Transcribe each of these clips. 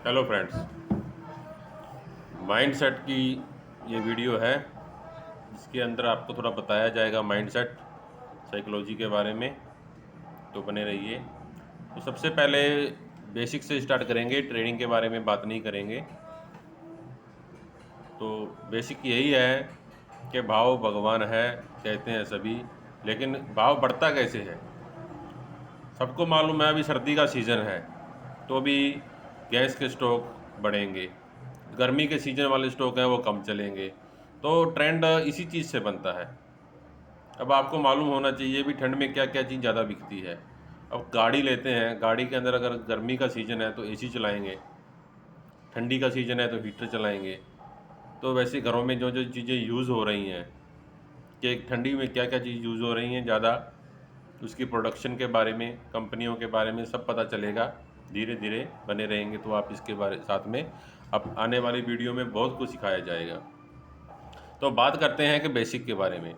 Hello friends, mindset की ये video है जिसके अंदर आपको थोड़ा बताया जाएगा माइंडसेट साइकोलॉजी के बारे में। तो बने रहिए। तो सबसे पहले बेसिक से स्टार्ट करेंगे, ट्रेडिंग के बारे में बात नहीं करेंगे। तो बेसिक यही है कि भाव भगवान है कहते हैं सभी, लेकिन भाव बढ़ता कैसे है? सबको मालूम है अभी सर्दी का सीज़न है तो अभी गैस के स्टॉक बढ़ेंगे, गर्मी के सीजन वाले स्टॉक हैं वो कम चलेंगे। तो ट्रेंड इसी चीज़ से बनता है। अब आपको मालूम होना चाहिए भी ठंड में क्या क्या चीज़ ज़्यादा बिकती है। अब गाड़ी लेते हैं, गाड़ी के अंदर अगर गर्मी का सीज़न है तो एसी चलाएंगे, ठंडी का सीज़न है तो हीटर चलाएंगे। तो वैसे घरों में जो जो चीज़ें यूज़ हो रही हैं कि ठंडी में क्या क्या चीज़ यूज़ हो रही हैं ज़्यादा, उसकी प्रोडक्शन के बारे में, कंपनियों के बारे में सब पता चलेगा। धीरे धीरे बने रहेंगे तो आप इसके बारे साथ में अब आने वाली वीडियो में बहुत कुछ सिखाया जाएगा। तो बात करते हैं कि बेसिक के बारे में।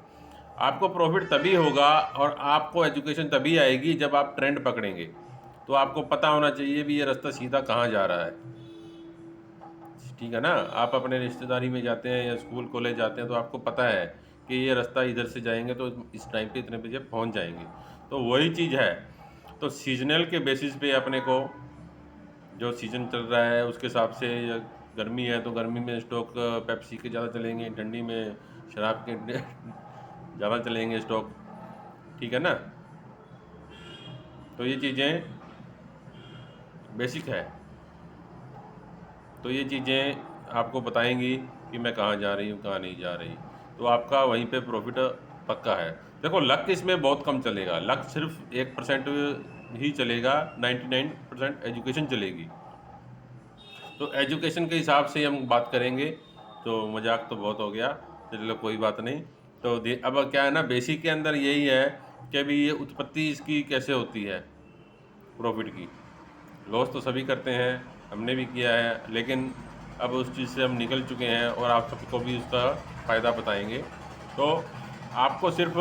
आपको प्रॉफिट तभी होगा और आपको एजुकेशन तभी आएगी जब आप ट्रेंड पकड़ेंगे। तो आपको पता होना चाहिए भी ये रास्ता सीधा कहाँ जा रहा है। ठीक है ना? आप अपने रिश्तेदारी में जाते हैं या स्कूल कॉलेज जाते हैं तो आपको पता है कि ये रास्ता इधर से जाएंगे तो इस टाइम पे इतने बजे पहुंच जाएंगे। तो वही चीज़ है। तो सीजनल के बेसिस पे अपने को जो सीज़न चल रहा है उसके हिसाब से, या गर्मी है तो गर्मी में स्टॉक पेप्सी के ज़्यादा चलेंगे, ठंडी में शराब के ज़्यादा चलेंगे स्टॉक। ठीक है ना? तो ये चीज़ें बेसिक है। तो ये चीज़ें आपको बताएंगी कि मैं कहाँ जा रही हूँ कहाँ नहीं जा रही। तो आपका वहीं पे प्रॉफिट पक्का है। देखो लक इसमें बहुत कम चलेगा, लक सिर्फ 1% ही चलेगा, 99% एजुकेशन चलेगी। तो एजुकेशन के हिसाब से हम बात करेंगे। तो मजाक तो बहुत हो गया, चलो कोई बात नहीं। तो अब क्या है ना, बेसिक के अंदर यही है कि अभी ये उत्पत्ति इसकी कैसे होती है प्रॉफिट की। लॉस तो सभी करते हैं, हमने भी किया है, लेकिन अब उस चीज़ से हम निकल चुके हैं और आप सबको भी उसका फ़ायदा बताएंगे। तो आपको सिर्फ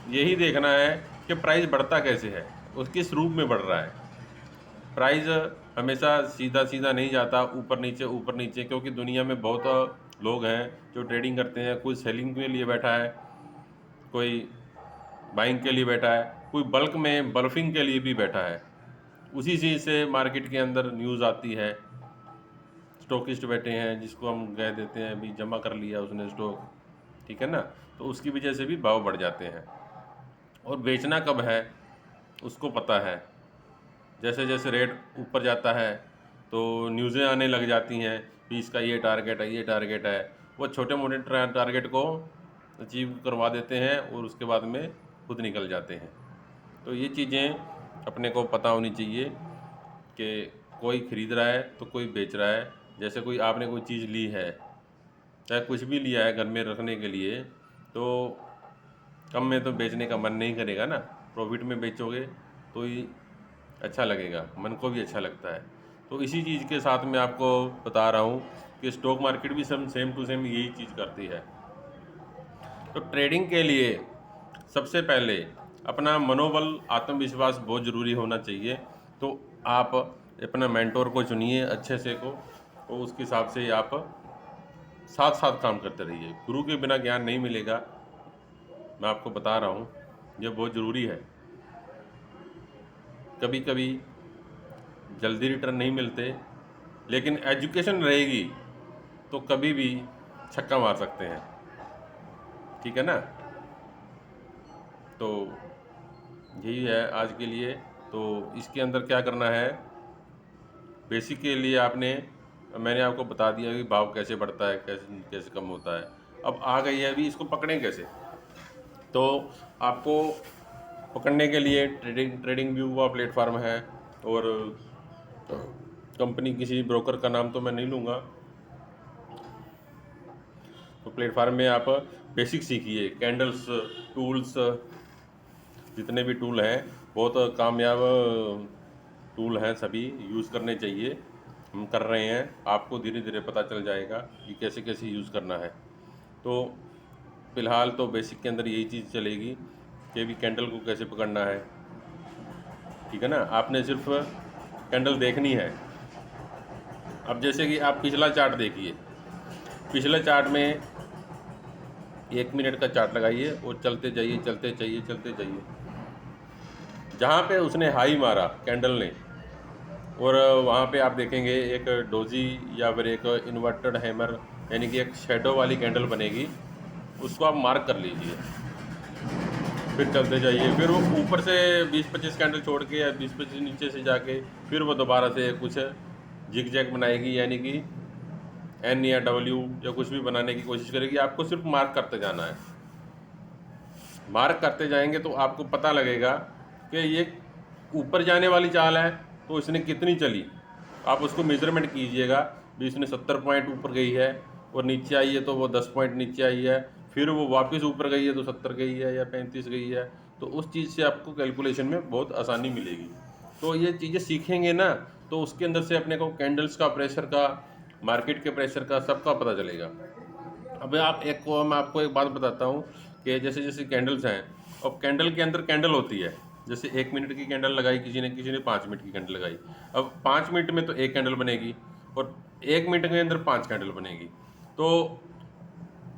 यही देखना है कि प्राइस बढ़ता कैसे है, उस किस रूप में बढ़ रहा है। प्राइस हमेशा सीधा सीधा नहीं जाता, ऊपर नीचे, क्योंकि दुनिया में बहुत लोग हैं जो ट्रेडिंग करते हैं। कोई सेलिंग के लिए बैठा है, कोई बाइंग के लिए बैठा है, कोई बल्क में बल्फिंग के लिए भी बैठा है। उसी चीज़ से मार्केट के अंदर न्यूज़ आती है। स्टॉकिस्ट बैठे हैं जिसको हम कह देते हैं अभी जमा कर लिया उसने स्टॉक, ठीक है ना? तो उसकी वजह से भी भाव बढ़ जाते हैं। और बेचना कब है उसको पता है। जैसे जैसे रेट ऊपर जाता है तो न्यूज़ें आने लग जाती हैं कि इसका ये टारगेट है, ये टारगेट है। वो छोटे मोटे टारगेट को अचीव करवा देते हैं और उसके बाद में खुद निकल जाते हैं। तो ये चीज़ें अपने को पता होनी चाहिए कि कोई ख़रीद रहा है तो कोई बेच रहा है। जैसे कोई आपने कोई चीज़ ली है, चाहे कुछ भी लिया है घर में रखने के लिए, तो कम में तो बेचने का मन नहीं करेगा ना। प्रॉफिट में बेचोगे तो ही अच्छा लगेगा, मन को भी अच्छा लगता है। तो इसी चीज़ के साथ मैं आपको बता रहा हूँ कि स्टॉक मार्केट भी सेम टू सेम यही चीज़ करती है। तो ट्रेडिंग के लिए सबसे पहले अपना मनोबल, आत्मविश्वास बहुत ज़रूरी होना चाहिए। तो आप अपना मेंटोर को चुनिए अच्छे से को, तो उसके हिसाब से आप साथ साथ काम करते रहिए। गुरु के बिना ज्ञान नहीं मिलेगा, मैं आपको बता रहा हूँ, ये बहुत ज़रूरी है। कभी कभी जल्दी रिटर्न नहीं मिलते, लेकिन एजुकेशन रहेगी तो कभी भी छक्का मार सकते हैं। ठीक है ना? तो यही है आज के लिए। तो इसके अंदर क्या करना है, बेसिक के लिए मैंने आपको बता दिया कि भाव कैसे बढ़ता है, कैसे कैसे कम होता है। अब आ गई है अभी इसको पकड़ें कैसे। तो आपको पकड़ने के लिए ट्रेडिंग ट्रेडिंग व्यू हुआ प्लेटफार्म है, और कंपनी किसी ब्रोकर का नाम तो मैं नहीं लूँगा। तो प्लेटफार्म में आप बेसिक सीखिए, कैंडल्स, टूल्स, जितने भी टूल हैं बहुत कामयाब टूल हैं, सभी यूज़ करने चाहिए। हम कर रहे हैं, आपको धीरे धीरे पता चल जाएगा कि कैसे कैसे यूज़ करना है। तो फ़िलहाल तो बेसिक के अंदर यही चीज़ चलेगी कि भी कैंडल को कैसे पकड़ना है। ठीक है ना? आपने सिर्फ कैंडल देखनी है, अब जैसे कि आप पिछला चार्ट देखिए, पिछले चार्ट में 1 मिनट का चार्ट लगाइए और चलते जाइए, चलते जाइए, चलते जाइए। जहाँ पे उसने हाई मारा कैंडल ने, और वहाँ पे आप देखेंगे एक डोजी या फिर एक इन्वर्टेड हैमर, यानी कि एक शेडो वाली कैंडल बनेगी, उसको आप मार्क कर लीजिए। फिर चलते जाइए, फिर वो ऊपर से 20-25 कैंडल छोड़ के या 20-25 नीचे से जाके फिर वो दोबारा से कुछ जिग जैग बनाएगी, यानी कि एन या डब्ल्यू या कुछ भी बनाने की कोशिश करेगी। आपको सिर्फ मार्क करते जाना है। मार्क करते जाएंगे तो आपको पता लगेगा कि ये ऊपर जाने वाली चाल है तो इसने कितनी चली। आप उसको मेजरमेंट कीजिएगा, भी इसने 70 पॉइंट ऊपर गई है और नीचे आई है तो वो 10 पॉइंट नीचे आई है, फिर वो वापस ऊपर गई है तो 70 गई है या 35 गई है। तो उस चीज़ से आपको कैलकुलेशन में बहुत आसानी मिलेगी। तो ये चीज़ें सीखेंगे ना, तो उसके अंदर से अपने को कैंडल्स का, प्रेशर का, मार्केट के प्रेशर का, सबका पता चलेगा। अब मैं आपको एक बात बताता हूँ कि जैसे जैसे कैंडल्स हैं, और कैंडल के अंदर कैंडल होती है। जैसे 1 मिनट की कैंडल लगाई किसी ने 5 मिनट की कैंडल लगाई। अब 5 मिनट में तो एक कैंडल बनेगी और 1 मिनट के अंदर 5 कैंडल बनेगी। तो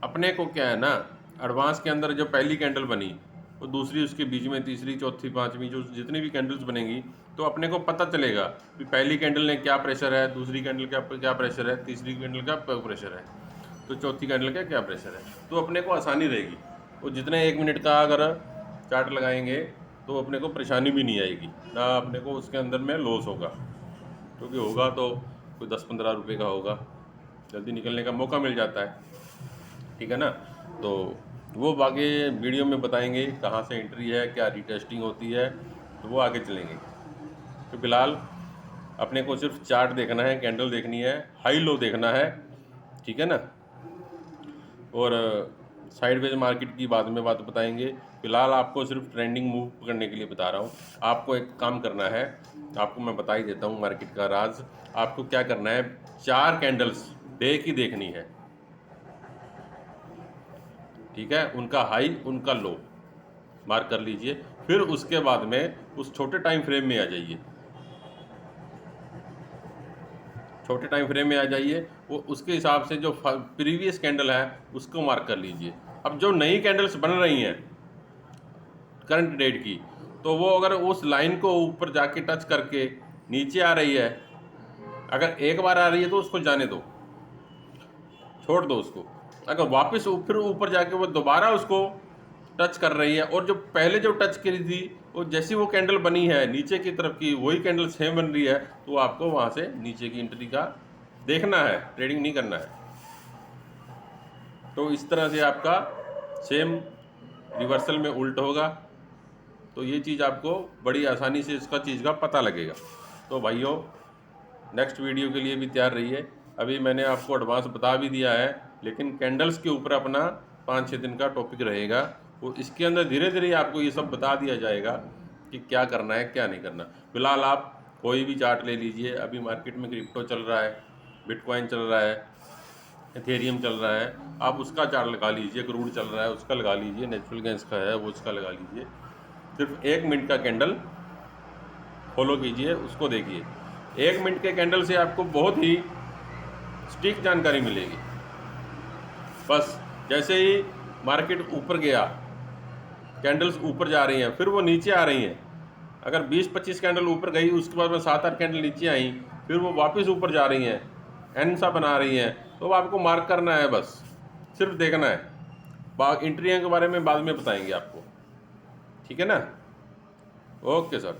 अपने को क्या है ना, एडवांस के अंदर जो पहली कैंडल बनी वो दूसरी उसके बीच में, तीसरी, चौथी, पांचवी, जो जितनी भी कैंडल्स बनेंगी, तो अपने को पता चलेगा कि पहली कैंडल ने क्या प्रेशर है, दूसरी कैंडल का क्या प्रेशर है, तीसरी कैंडल का प्रेशर है, तो चौथी कैंडल का क्या प्रेशर है। तो अपने को आसानी रहेगी। और जितने 1 मिनट का अगर चार्ट लगाएंगे तो अपने को परेशानी भी नहीं आएगी, ना अपने को उसके अंदर में लॉस होगा, क्योंकि होगा तो कोई 10-15 रुपये का होगा, जल्दी निकलने का मौका मिल जाता है। ठीक है ना। तो वो आगे वीडियो में बताएंगे कहाँ से एंट्री है, क्या रीटेस्टिंग होती है, तो वो आगे चलेंगे। तो फिलहाल अपने को सिर्फ चार्ट देखना है, कैंडल देखनी है, हाई लो देखना है। ठीक है ना। और साइडवेज मार्केट की बाद में बात बताएंगे। फिलहाल आपको सिर्फ ट्रेंडिंग मूव करने के लिए बता रहा हूँ। आपको एक काम करना है, आपको मैं बता ही देता हूँ मार्केट का राज। आपको क्या करना है, 4 कैंडल्स डे की देखनी है। ठीक है, उनका हाई उनका लो मार्क कर लीजिए। फिर उसके बाद में उस छोटे टाइम फ्रेम में आ जाइए, छोटे टाइम फ्रेम में आ जाइए। वो उसके हिसाब से जो प्रीवियस कैंडल है उसको मार्क कर लीजिए। अब जो नई कैंडल्स बन रही हैं करंट डेट की, तो वो अगर उस लाइन को ऊपर जाके टच करके नीचे आ रही है, अगर एक बार आ रही है तो उसको जाने दो, छोड़ दो उसको। अगर वापस फिर ऊपर जाके वो दोबारा उसको टच कर रही है, और जो पहले जो टच करी थी वो जैसी वो कैंडल बनी है नीचे की तरफ की, वही कैंडल सेम बन रही है, तो आपको वहाँ से नीचे की एंट्री का देखना है, ट्रेडिंग नहीं करना है। तो इस तरह से आपका सेम रिवर्सल में उल्ट होगा। तो ये चीज़ आपको बड़ी आसानी से इसका चीज़ का पता लगेगा। तो भाइयों, नेक्स्ट वीडियो के लिए भी तैयार रहिए। अभी मैंने आपको एडवांस बता भी दिया है, लेकिन कैंडल्स के ऊपर अपना 5-6 दिन का टॉपिक रहेगा। वो इसके अंदर धीरे धीरे आपको ये सब बता दिया जाएगा कि क्या करना है, क्या नहीं करना। फिलहाल आप कोई भी चार्ट ले लीजिए। अभी मार्केट में क्रिप्टो चल रहा है, बिटकॉइन चल रहा है, एथेरियम चल रहा है, आप उसका चार्ट लगा लीजिए। क्रूड चल रहा है उसका लगा लीजिए, नेचुरल गैस का है वो उसका लगा लीजिए। सिर्फ 1 मिनट का कैंडल फॉलो कीजिए, उसको देखिए। 1 मिनट के कैंडल से आपको बहुत ही सटीक जानकारी मिलेगी। बस जैसे ही मार्केट ऊपर गया, कैंडल्स ऊपर जा रही हैं, फिर वो नीचे आ रही हैं। अगर 20-25 कैंडल ऊपर गई, उसके बाद में 7-8 कैंडल नीचे आई, फिर वो वापस ऊपर जा रही हैं, एन सा बना रही हैं, तो आपको मार्क करना है, बस सिर्फ देखना है। एंट्रियों के बारे में बाद में बताएंगे आपको। ठीक है ना। Okay sir.